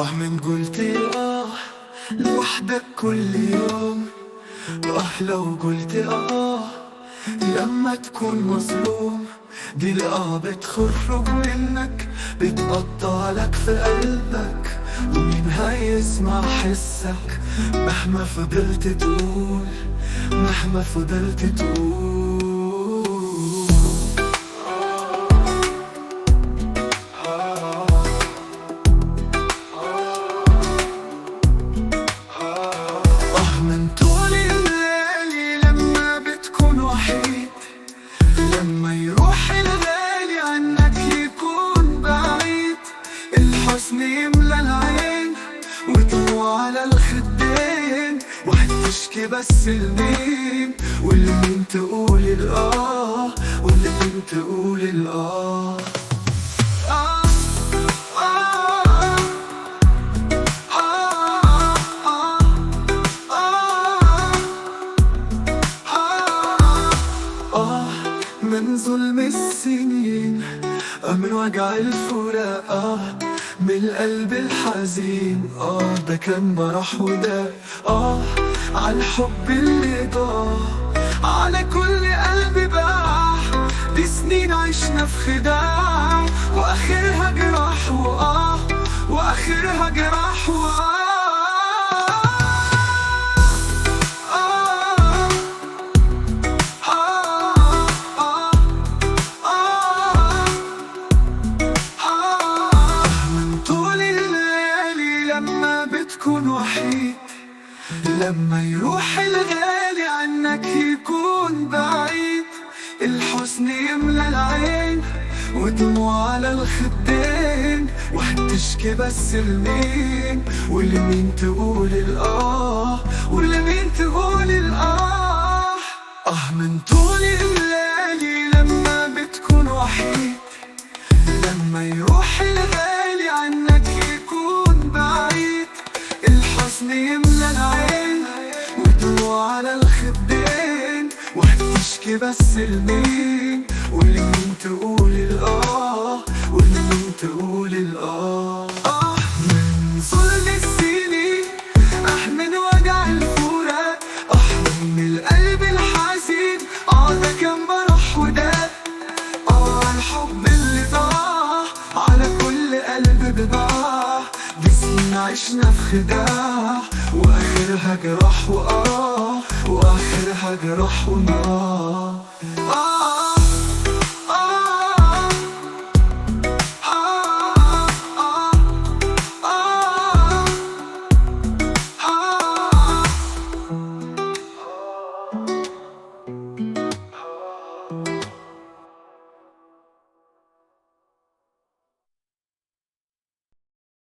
من قلت لوحدك كل يوم. لو قلت لما تكون مظلوم. دي بتخرج منك، بتقطع لك في قلبك، ومين هيسمع حسك مهما فضلت تقول، مهما فضلت تقول. من طول الليالي لما بتكون وحيد، لما يروح الغالي عنك يكون بعيد، الحزن يملى العين ودموع على الخدين، وهتشكي بس لمين؟ والمين تقول الآه، والمين تقول الآه. من ظلم السنين، من وجع الفراق، من القلب الحزين، ده كان مرح وده عالحب اللي ضاع، على كل قلب باع. دي سنين عشنا في خداع، واخرها جراح واخرها جراح لما بتكون وحيد، لما يروح الغالي عنك يكون بعيد، الحزن يملى العين ودموع على الخدين، وهتشكي بس لمين؟ ولمين تقول الآه، ولمين تقول الآه. من طول الليالي لما بتكون وحيد، لما يروح الغالي عنك يكون بعيد، الحزن يملى العين ودموع على الخدين، وهتشكي بس لمين؟ ولمين تقول الآه، ولمين تقول الآه. من ظلم السنين، من وجع الفراق، من القلب الحزين، ده كان مرح وده الحب اللي ضاع، على كل قلب بضاع. دي سنين عشنا في خداع، واخرها جراح واخرها جراح ونار.